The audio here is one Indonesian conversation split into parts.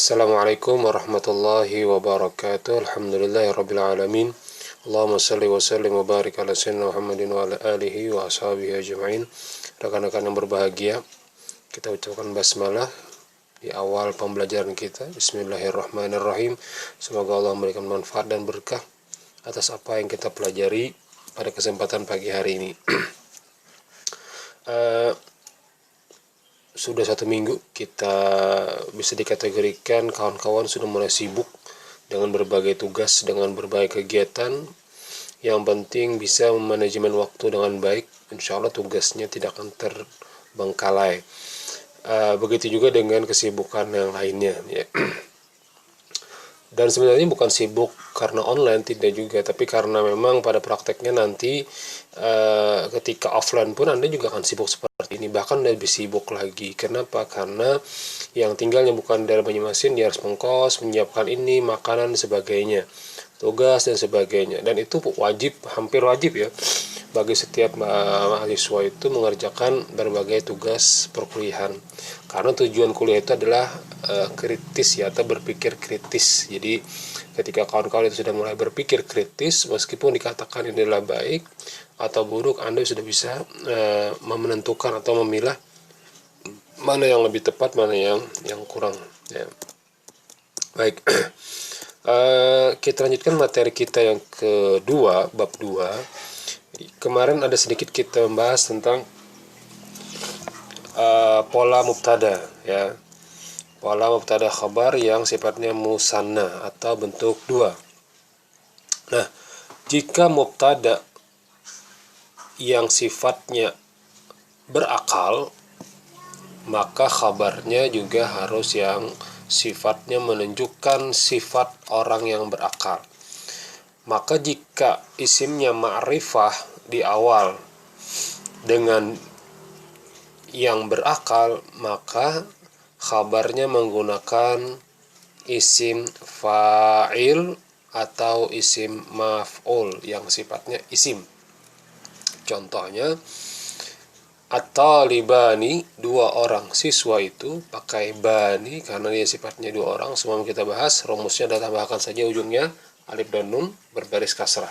Assalamualaikum warahmatullahi wabarakatuh. Alhamdulillahirabbil alamin. Allahumma shalli wa sallim wa barik ala sayyidina Muhammadin wa ala alihi wa ashabihi ajma'in. Rekan-rekan yang berbahagia, kita ucapkan basmalah di awal pembelajaran kita. Bismillahirrahmanirrahim. Semoga Allah memberikan manfaat dan berkah atas apa yang kita pelajari pada kesempatan pagi hari ini. Sudah 1 minggu kita bisa dikategorikan kawan-kawan sudah mulai sibuk dengan berbagai tugas, dengan berbagai kegiatan. Yang penting bisa memanajemen waktu dengan baik, insya Allah tugasnya tidak akan terbengkalai. Begitu juga dengan kesibukan yang lainnya ya. Dan sebenarnya bukan sibuk karena online, tidak juga, tapi karena memang pada prakteknya nanti ketika offline pun Anda juga akan sibuk seperti ini, bahkan lebih sibuk lagi. Kenapa? Karena yang tinggalnya bukan dalam Banyumasin, dia harus mengkos, menyiapkan ini, makanan, sebagainya, tugas dan sebagainya. Dan itu wajib, hampir wajib ya, bagi setiap mahasiswa itu mengerjakan berbagai tugas perkuliahan. Karena tujuan kuliah itu adalah kritis ya, atau berpikir kritis. Jadi ketika kawan-kawan itu sudah mulai berpikir kritis, meskipun dikatakan ini adalah baik atau buruk, Anda sudah bisa menentukan atau memilah mana yang lebih tepat, mana yang kurang ya. Baik. Kita lanjutkan materi kita yang kedua, bab 2. Kemarin ada sedikit kita membahas tentang pola mubtada ya. Pola mubtada khabar yang sifatnya musanna atau bentuk 2. Nah, jika mubtada yang sifatnya berakal, maka khabarnya juga harus yang sifatnya menunjukkan sifat orang yang berakal. Maka jika isimnya ma'rifah di awal dengan yang berakal, maka khabarnya menggunakan isim fa'il atau isim maf'ul yang sifatnya isim. Contohnya, at-talibani, 2 orang siswa itu, pakai bani karena dia sifatnya 2 orang. Semua kita bahas, rumusnya adalah tambahkan saja ujungnya alif dan nun berbaris kasrah.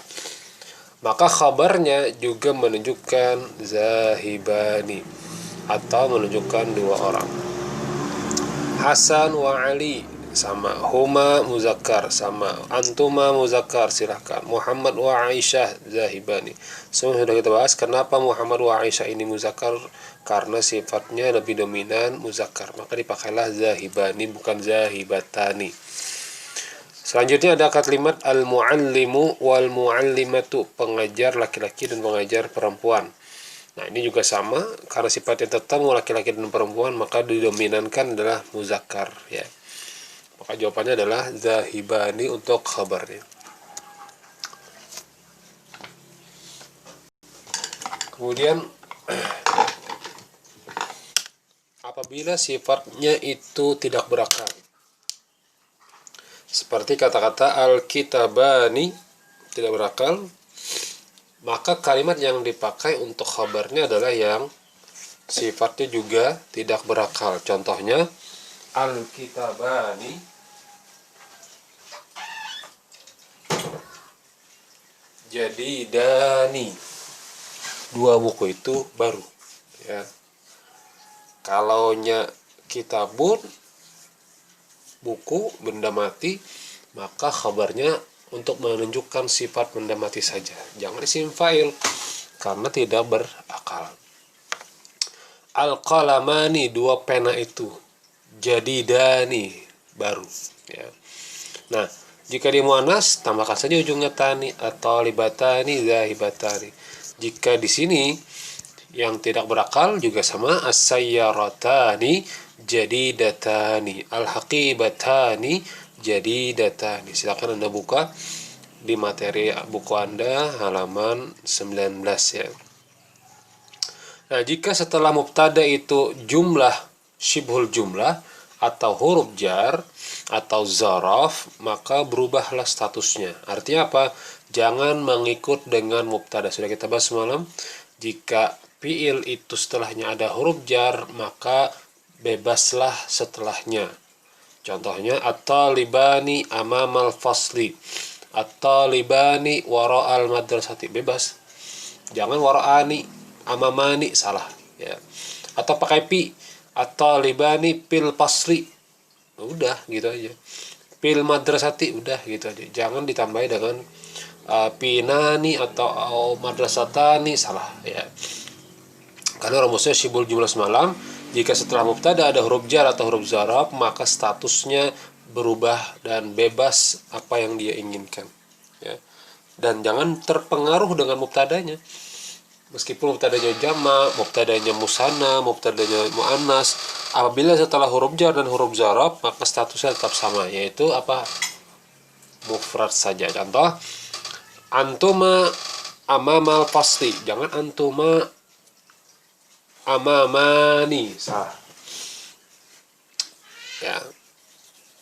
Maka khabarnya juga menunjukkan zahibani atau menunjukkan 2 orang. Hasan wa Ali sama, huma muzakkar sama, antuma muzakkar silahkan, Muhammad wa Aisyah zahibani. Semua sudah kita bahas. Kenapa Muhammad wa Aisyah ini muzakkar? Karena sifatnya lebih dominan muzakkar, maka dipakailah zahibani bukan zahibatani. Selanjutnya ada kalimat al-muallimu wal muallimatu, pengajar laki-laki dan pengajar perempuan. Nah, ini juga sama, karena sifatnya tetap laki-laki dan perempuan, maka didominankan adalah muzakkar ya. Maka jawabannya adalah zahibani untuk khabarnya. Kemudian apabila sifatnya itu tidak berakal, seperti kata-kata al-kitabani tidak berakal, maka kalimat yang dipakai untuk khabarnya adalah yang sifatnya juga tidak berakal. Contohnya, al-kitabani jadidani, 2 buku itu baru ya. Kalaunya kitabun, buku, benda mati, maka khabarnya untuk menunjukkan sifat benda mati saja, jangan isim fa'il karena tidak berakal. Al-qalamani, 2 pena itu, jadidani, baru ya. Nah, jika di muannas tambahkan saja ujungnya tani atau libatani zahibatani. Jika di sini yang tidak berakal juga sama, as-sayyaratani jadidatani, al-haqibatani jadidatani. Silakan Anda buka di materi buku Anda halaman 19 ya. Nah, jika setelah mubtada itu jumlah syibhul jumlah atau huruf jar atau zaraf, maka berubahlah statusnya. Artinya apa? Jangan mengikut dengan mubtada. Sudah kita bahas semalam, jika fiil itu setelahnya ada huruf jar, maka bebaslah setelahnya. Contohnya at-talibani amamal fasli, at-talibani wara'al madrasati, bebas. Jangan wara'ani, amamani, salah ya. Atau pakai pi, at-talibani pil fasli, udah gitu aja. Pil madrasati, udah gitu aja. Jangan ditambahi dengan pinani atau madrasatani, salah ya. Karena rumusnya syibul jumlah semalam, jika setelah mubtada ada huruf jar atau huruf zaraf, maka statusnya berubah dan bebas apa yang dia inginkan ya. Dan jangan terpengaruh dengan mubtadanya. Meskipun mubtadanya jama, mubtadanya musanna, mubtadanya muannas, apabila setelah huruf jar dan huruf zaraf, maka statusnya tetap sama, yaitu apa? Mufrad saja. Contoh, antuma amamal fasli, jangan antuma amamani, salah ya.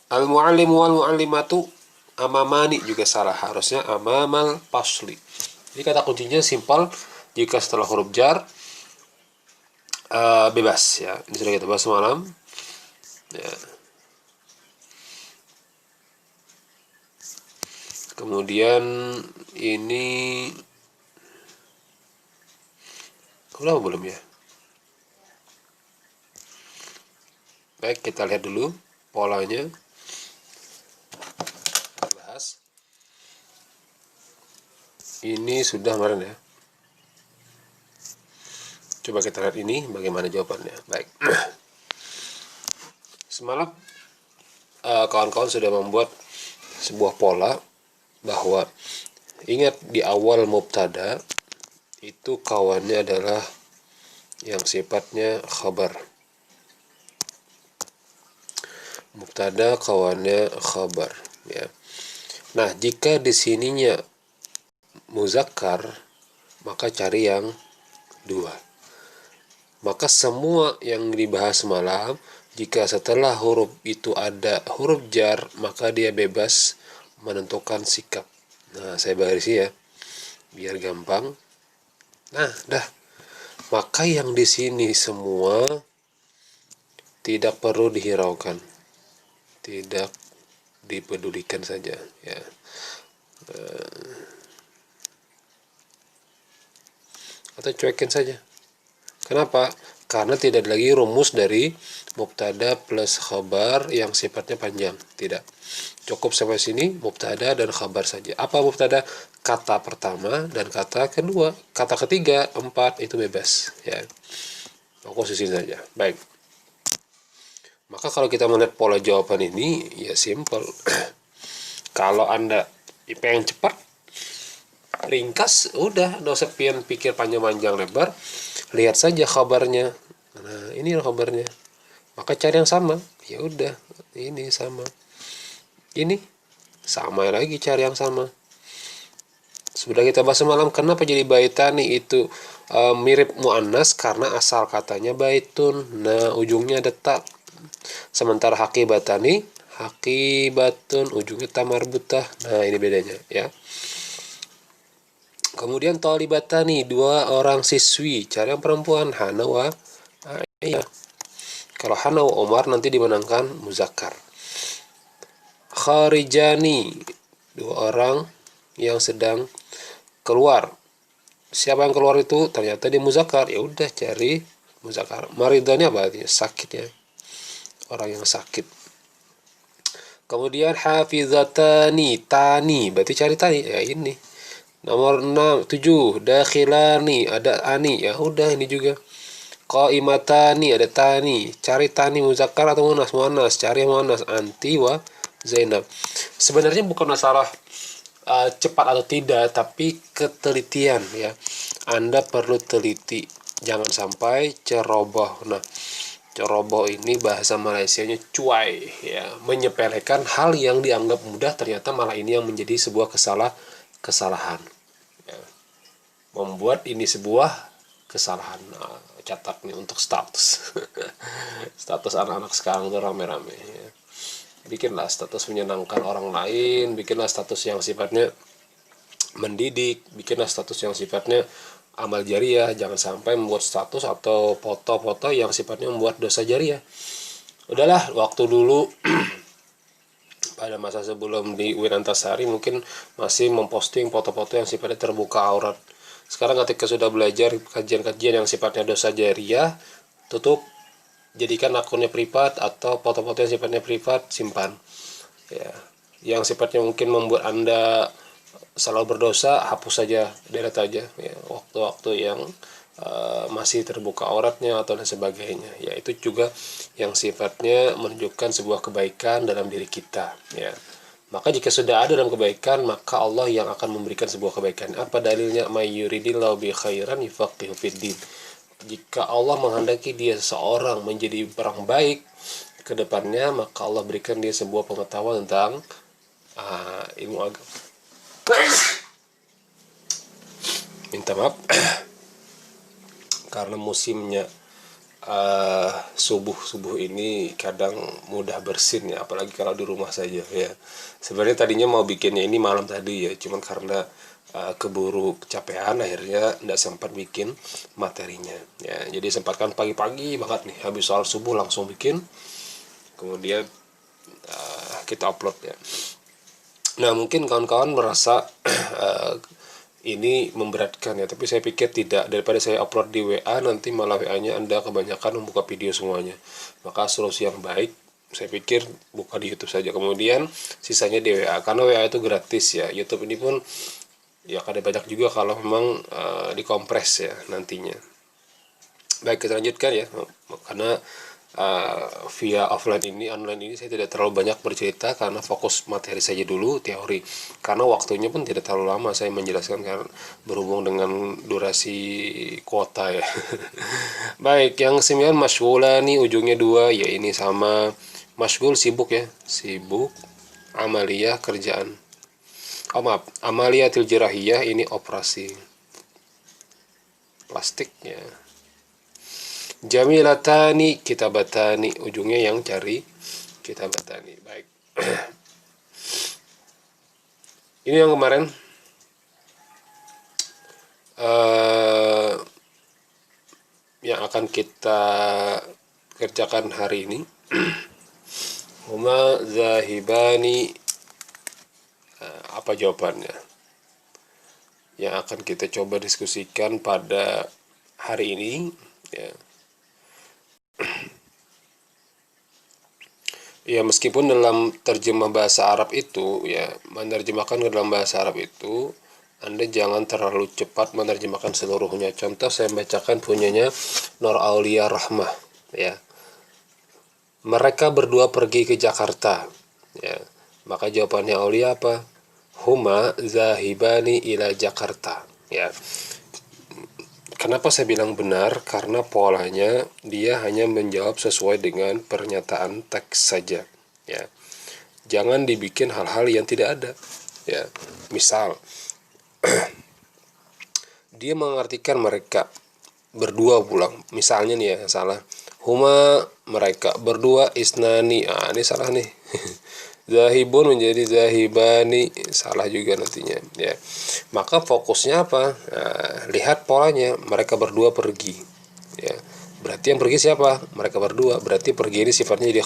Al-muallim wal muallimatu amamani juga salah, harusnya amamal fasli. Jadi kata kuncinya simpel, jika setelah huruf jar bebas ya. Ini sudah kita bahas semalam ya. Kemudian ini udah belum ya? Baik, kita lihat dulu polanya. Kita bahas. Ini sudah kemarin ya. Coba kita lihat ini bagaimana jawabannya. Baik. Semalam kawan-kawan sudah membuat sebuah pola bahwa ingat di awal mubtada itu kawannya adalah yang sifatnya khabar. Mubtada kawannya khabar ya. Nah, jika di sininya muzakkar, maka cari yang dua. Maka semua yang dibahas malam, jika setelah huruf itu ada huruf jar, maka dia bebas menentukan sikap. Nah, saya barisi ya, biar gampang. Nah, dah. Maka yang di sini semua tidak perlu dihiraukan, tidak dipedulikan saja ya. Atau cuekin saja. Kenapa? Karena tidak ada lagi rumus dari mubtada plus khabar yang sifatnya panjang. Tidak. Cukup sampai sini mubtada dan khabar saja. Apa mubtada? Kata pertama dan kata kedua. Kata ketiga, empat itu bebas ya. Fokus di sini saja. Baik. Maka kalau kita melihat pola jawaban ini ya simple. Kalau Anda pengen cepat, ringkas, udah, nggak usah pikir panjang-panjang lebar, lihat saja kabarnya. Nah, ini kabarnya. Maka cari yang sama. Ya udah, ini sama. Ini sama lagi, cari yang sama. Sudah kita bahas semalam, kenapa jadi baitani itu mirip muannas, karena asal katanya baitun. Nah, ujungnya ada ta. Sementara hakibatani, hakibatun, ujungnya ta marbutah. Nah, ini bedanya ya. Kemudian talibatani, dua orang siswi, cari yang perempuan, Hana wa Aisyah. Kalau Hana wa Omar nanti dimenangkan muzakkar. Kharijani, dua orang yang sedang keluar. Siapa yang keluar itu? Ternyata dia muzakkar. Ya udah, cari muzakkar. Maridani apa artinya? Sakit ya. Orang yang sakit. Kemudian hafizatani, tani, berarti cari tani. Ya ini. Nomor 7, dakhilani, ada ani. Ya udah, ini juga. Qaimatani, ada tani. Cari tani muzakkar atau muannas? Muannas. Cari muannas. Anti wa Zainab. Sebenarnya bukan masalah cepat atau tidak, tapi ketelitian ya. Anda perlu teliti. Jangan sampai ceroboh. Nah, ceroboh ini bahasa Malaysianya cuai ya, menyepelekan hal yang dianggap mudah, ternyata malah ini yang menjadi sebuah kesalahan ya. Membuat ini sebuah kesalahan. Nah, catat nih untuk status. Status anak-anak sekarang tuh rame-rame ya. Bikinlah status menyenangkan orang lain, bikinlah status yang sifatnya mendidik, bikinlah status yang sifatnya amal jariah. Jangan sampai membuat status atau foto-foto yang sifatnya membuat dosa jariah. Udahlah, waktu dulu pada masa sebelum di UIN Antasari mungkin masih memposting foto-foto yang sifatnya terbuka aurat. Sekarang ketika sudah belajar kajian-kajian yang sifatnya dosa jariah, tutup, jadikan akunnya privat atau foto-foto yang sifatnya privat simpan. Ya, yang sifatnya mungkin membuat Anda selalu berdosa, hapus saja, delete aja. Ya, waktu-waktu yang masih terbuka auratnya atau dan sebagainya, ya itu juga yang sifatnya menunjukkan sebuah kebaikan dalam diri kita, ya. Maka jika sudah ada dalam kebaikan, maka Allah yang akan memberikan sebuah kebaikan. Apa dalilnya? May yuridillahu bi khairan yufaqihu fiddin. Jika Allah menghendaki dia seorang menjadi orang baik ke depannya, maka Allah berikan dia sebuah pengetahuan tentang ilmu agama. Minta maaf karena musimnya subuh ini kadang mudah bersin ya, apalagi kalau di rumah saja ya. Sebenarnya tadinya mau bikinnya ini malam tadi ya, cuman karena keburu kecapean akhirnya tidak sempat bikin materinya ya. Jadi sempatkan pagi-pagi banget nih, habis sholat subuh langsung bikin, kemudian kita upload ya. Nah mungkin kawan-kawan merasa ini memberatkan ya, tapi saya pikir tidak. Daripada saya upload di WA nanti malah WA-nya Anda kebanyakan membuka video semuanya, maka solusi yang baik saya pikir buka di YouTube saja, kemudian sisanya di WA, karena WA itu gratis ya. YouTube ini pun ya ada banyak juga kalau memang dikompres ya nantinya. Baik, kita lanjutkan ya, karena via online ini saya tidak terlalu banyak bercerita karena fokus materi saja dulu, teori, karena waktunya pun tidak terlalu lama saya menjelaskan karena berhubung dengan durasi kuota ya. Baik, yang 9 masyghulani ujungnya 2 ya, ini sama. Masyghul sibuk ya, sibuk. Amaliyah kerjaan, maaf, amaliyatil jarahiyah ini operasi plastik ya. Jamilatani kitabatani ujungnya yang cari kitabatani. Baik. Ini yang kemarin yang akan kita kerjakan hari ini. Huma zahibani, apa jawabannya? Yang akan kita coba diskusikan pada hari ini ya. Ya, meskipun dalam terjemah bahasa Arab itu ya, menerjemahkan ke dalam bahasa Arab itu Anda jangan terlalu cepat menerjemahkan seluruhnya. Contoh saya bacakan punyanya Nur Aulia Rahmah ya. Mereka berdua pergi ke Jakarta ya. Maka jawabannya Aulia apa? Huma zahibani ila Jakarta ya. Kenapa saya bilang benar? Karena polanya dia hanya menjawab sesuai dengan pernyataan teks saja ya. Jangan dibikin hal-hal yang tidak ada ya. Misal dia mengartikan mereka berdua pulang, misalnya nih ya, salah. Huma mereka berdua, isnani, ini salah nih. Zahibun menjadi zahibani, salah juga nantinya ya. Maka fokusnya apa? Nah, lihat polanya, mereka berdua pergi ya. Berarti yang pergi siapa? Mereka berdua. Berarti pergi ini sifatnya jadi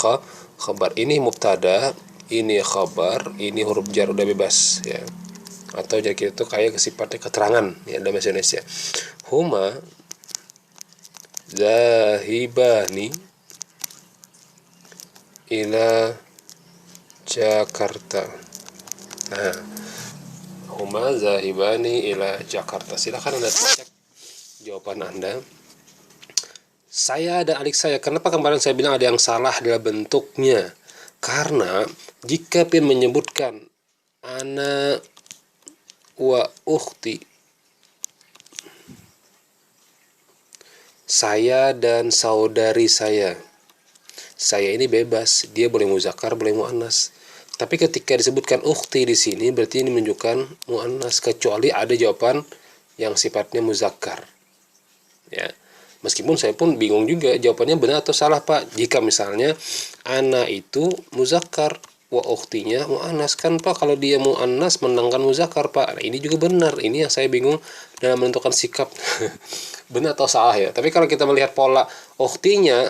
khabar. Ini mubtada, ini khabar, ini huruf jar, udah bebas ya. Atau jadi itu kayak sifatnya keterangan ya dalam bahasa Indonesia. Huma zahibani ila Jakarta. Nah, huma zahibani ila Jakarta. Silakan Anda cek jawaban Anda. Saya dan adik saya, kenapa kemarin saya bilang ada yang salah dalam bentuknya? Karena jika menyebutkan ana wa ukhti, saya dan saudari saya ini bebas, dia boleh muzakkar, boleh muannas. Tapi ketika disebutkan ukhti di sini berarti ini menunjukkan muannas, kecuali ada jawaban yang sifatnya muzakkar. Ya. Meskipun saya pun bingung juga jawabannya benar atau salah, Pak. Jika misalnya ana itu muzakkar, wa ukhtinya muannas, kan Pak kalau dia muannas menangkan muzakkar, Pak. Nah, ini juga benar. Ini yang saya bingung dalam menentukan sikap benar atau salah ya. Tapi kalau kita melihat pola ukhtinya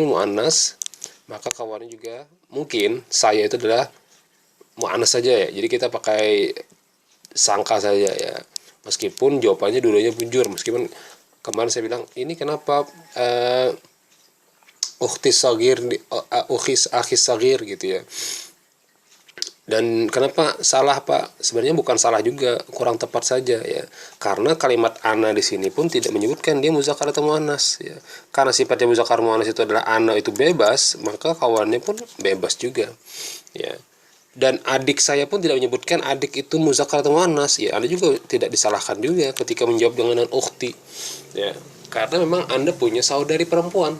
muannas, maka kawannya juga mungkin saya itu adalah mu'annas saja ya. Jadi kita pakai sangka saja ya. Meskipun jawabannya dulunya bujur, meskipun kemarin saya bilang ini kenapa ukhtis sagir akhis sagir gitu ya. Dan kenapa salah Pak? Sebenarnya bukan salah juga, kurang tepat saja ya. Karena kalimat ana di sini pun tidak menyebutkan dia muzakkar atau muannas ya. Karena sifatnya muzakkar muannas itu adalah ana itu bebas, maka kawannya pun bebas juga. Ya. Dan adik saya pun tidak menyebutkan adik itu muzakkar atau muannas ya. Anda juga tidak disalahkan juga ketika menjawab dengan ukhti. Ya. Karena memang Anda punya saudari perempuan.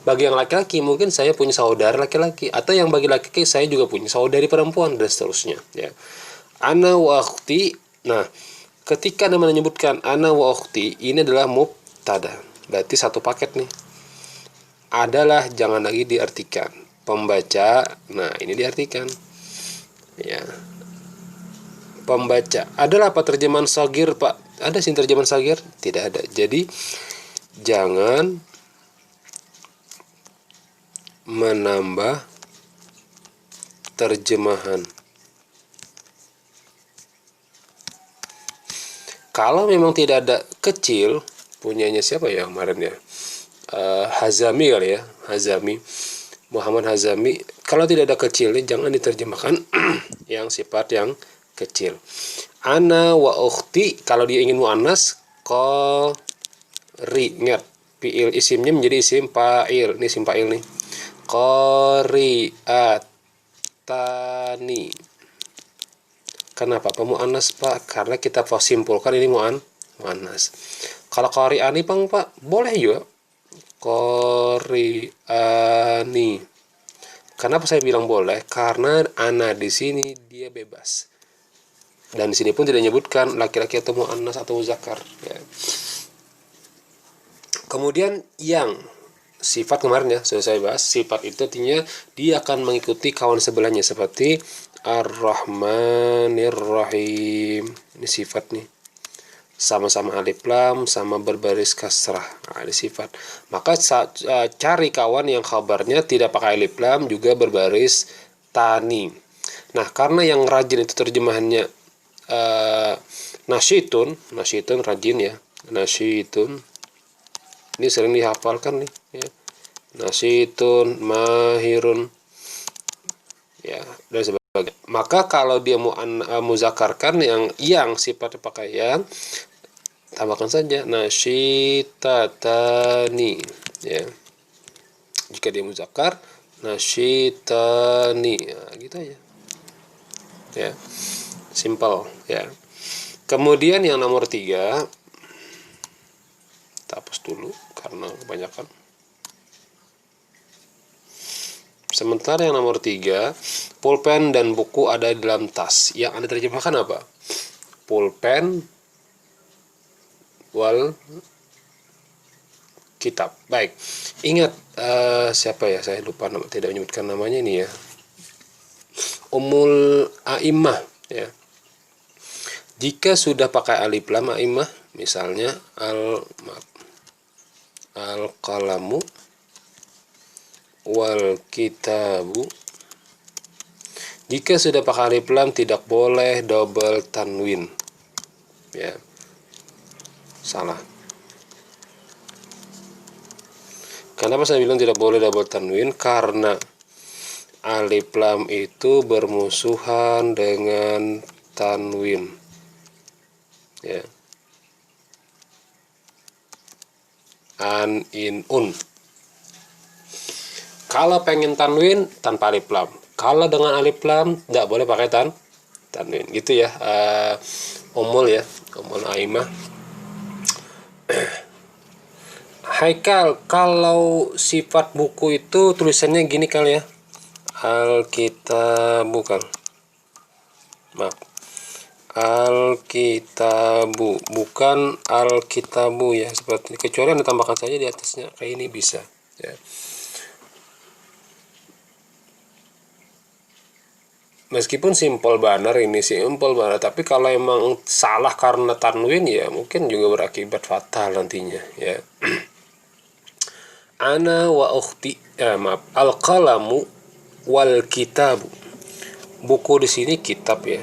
Bagi yang laki-laki mungkin saya punya saudara laki-laki, atau yang bagi laki-laki saya juga punya saudari perempuan, dan seterusnya ya. Ana wa ukhti. Nah, ketika Anda menyebutkan ana wa ukhti, ini adalah mubtada, berarti satu paket nih. Adalah jangan lagi diartikan. Pembaca, nah ini diartikan ya. Pembaca adalah apa terjemahan sagir Pak? Ada sih terjemahan sagir? Tidak ada. Jadi jangan menambah terjemahan. Kalau memang tidak ada kecil, punyanya siapa ya kemarin ya? Hazami kali ya, Hazami, Muhammad Hazami. Kalau tidak ada kecilnya, jangan diterjemahkan yang sifat yang kecil. Ana wa ukhti, kalau dia ingin muannas, qari, ingat fiil isimnya menjadi isim fa'il. Ini isim fa'il nih. Qari'atani. Kenapa muannas Pak? Karena kita simpulkan ini muannas. Kalau qari'ani Pak, boleh juga. Qari'ani. Kenapa saya bilang boleh? Karena ana di sini dia bebas. Dan di sini pun tidak menyebutkan laki-laki atau muannas atau muzakkar ya. Kemudian yang sifat kemarin ya sudah saya bahas, sifat itu artinya dia akan mengikuti kawan sebelahnya seperti Ar-Rahmanir Rahim. Ini sifat nih. Sama-sama alif lam, sama berbaris kasrah. Nah, ini sifat. Maka cari kawan yang kabarnya tidak pakai alif lam juga berbaris tani. Nah, karena yang rajin itu terjemahannya nasyitun rajin ya. Nasyitun. Ini sering dihafalkan nih ya. Nasyitun, mahirun ya, dan sebagainya. Maka kalau dia muzakarkan yang sifatnya pakai yang, tambahkan saja nasyitatani ya. Jika dia muzakar, nasyitani ya, gitu aja ya, simple ya. Kemudian yang nomor 3, kita hapus dulu karena kebanyakan. Sementara yang nomor 3, pulpen dan buku ada di dalam tas. Yang Anda terjemahkan apa? Pulpen wal kitab. Baik. Ingat siapa ya? Saya lupa tidak menyebutkan namanya ini ya. Ummul A'immah ya. Jika sudah pakai alif lam a'immah, misalnya al-qalamu wal kitabu, jika sudah pakai alif lam tidak boleh double tanwin ya, salah. Kenapa saya bilang tidak boleh double tanwin? Karena alif lam itu bermusuhan dengan tanwin ya. An, in, un. Kalau pengen tanwin tanpa alif lam, kalau dengan alif lam tidak boleh pakai tanwin gitu ya. Umul ya, umul aimah. Haikal, kalau sifat buku itu tulisannya gini kali ya, Alkitabu kan, maaf, Alkitabu bukan Alkitabu ya, seperti kecuali Anda tambahkan saja di atasnya kayak ini bisa ya. Meskipun simpel banget ini, simpel banget, tapi kalau emang salah karena tanwin ya mungkin juga berakibat fatal nantinya ya. Ana wa ukhti, maaf, al-qalamu wal kitabu. Buku di sini kitab ya.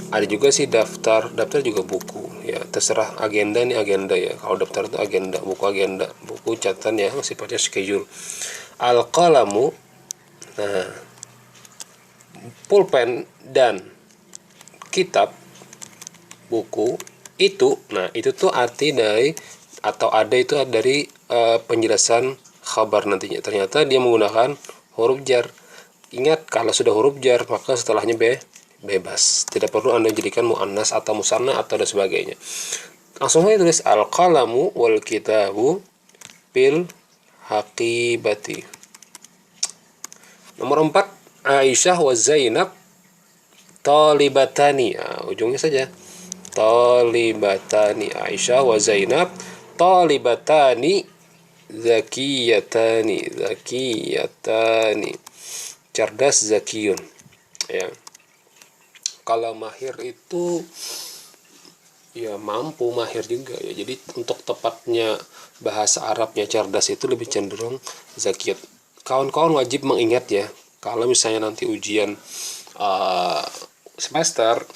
Ada juga sih daftar juga buku ya, terserah. Agenda nih agenda ya, kalau daftar itu agenda, buku catatan ya, sifatnya schedule. Al-qalamu, nah pulpen dan kitab, buku itu, nah itu tuh arti dari atau ada itu dari penjelasan khabar nantinya. Ternyata dia menggunakan huruf jar. Ingat, kalau sudah huruf jar maka setelahnya bebas. Tidak perlu Anda jadikan muannas atau musanna atau dan sebagainya. Langsung saja tulis al-qalamu wal kitabu bil haqibati. Nomor 4, Aisyah wa Zainab talibatani. Nah, ujungnya saja. Talibatani. Aisyah wa Zainab talibatani zakiyatani. Cerdas, zakiyun. Ya. Kalau mahir itu ya mampu, mahir juga ya. Jadi untuk tepatnya bahasa Arabnya cerdas itu lebih cenderung zakiyat. Kawan-kawan wajib mengingat ya, kalau misalnya nanti ujian semester,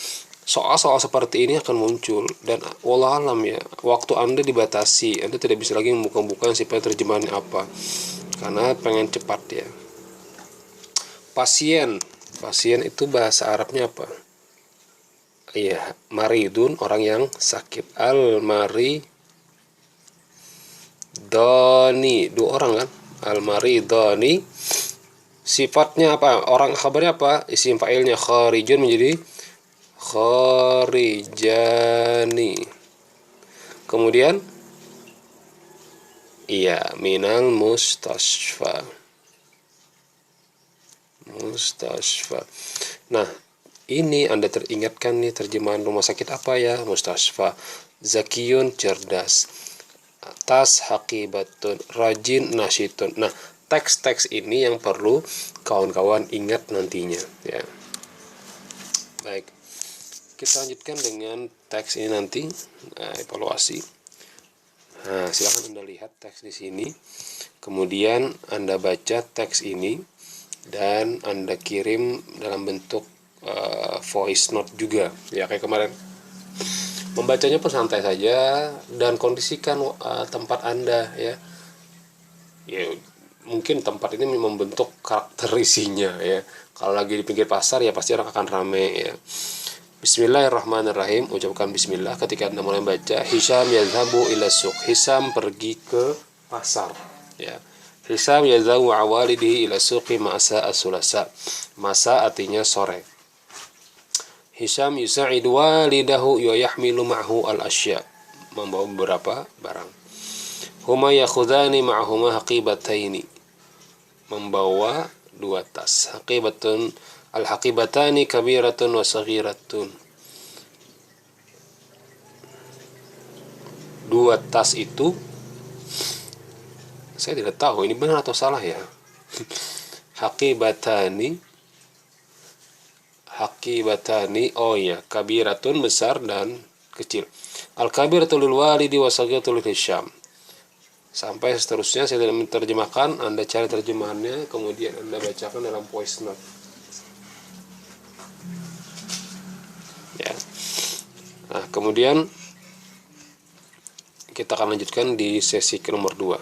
soal-soal seperti ini akan muncul, dan wallah alam ya, waktu Anda dibatasi, Anda tidak bisa lagi membuka-buka siapa terjemahannya apa, karena pengen cepat ya. Pasien itu bahasa Arabnya apa? Iya, maridun, orang yang sakit. Al-maridoni, dua orang kan? Al-maridoni. Sifatnya apa? Orang kabarnya apa? Isim fa'ilnya kharijun menjadi kharijani. Kemudian iya, minal mustasfa. Nah, ini Anda teringatkan nih terjemahan rumah sakit apa ya? Mustasfa. Zakiyun, cerdas. Tas haqibatun, rajin, nasyitun. Nah, teks-teks ini yang perlu kawan-kawan ingat nantinya ya. Baik, kita lanjutkan dengan teks ini nanti. Nah, evaluasi. Nah, silakan Anda lihat teks di sini. Kemudian Anda baca teks ini dan Anda kirim dalam bentuk voice note juga ya, kayak kemarin. Membacanya pun santai saja dan kondisikan tempat Anda ya. Ya mungkin tempat ini membentuk karakter isinya ya. Kalau lagi di pinggir pasar ya pasti orang akan rame ya. Bismillahirrahmanirrahim. Ucapkan bismillah ketika Anda mulai baca. Hisham yazhabu ila suq. Hisham pergi ke pasar ya. Hisham yazhabu awalidihi ila suqi ma'asa as-sulasa. Masa artinya sore. Hisham yusa'idu walidahu wa yahmilu ma'hu al-asya. Membawa beberapa barang. Huma yakhudhani ma'huma haqibataini. Membawa dua tas. Haqibatun, al-haqibatani kabiratun wa saghiratun. Dua tas itu, saya tidak tahu ini benar atau salah ya. Haqibatani, oh ya, kabiratun besar dan kecil. Al-kabiratu lil walidi wa saghiratu lil Hisham. Sampai seterusnya saya tidak menerjemahkan, Anda cari terjemahannya kemudian Anda bacakan dalam voice note. Ya. Nah, kemudian kita akan lanjutkan di sesi ke nomor 2.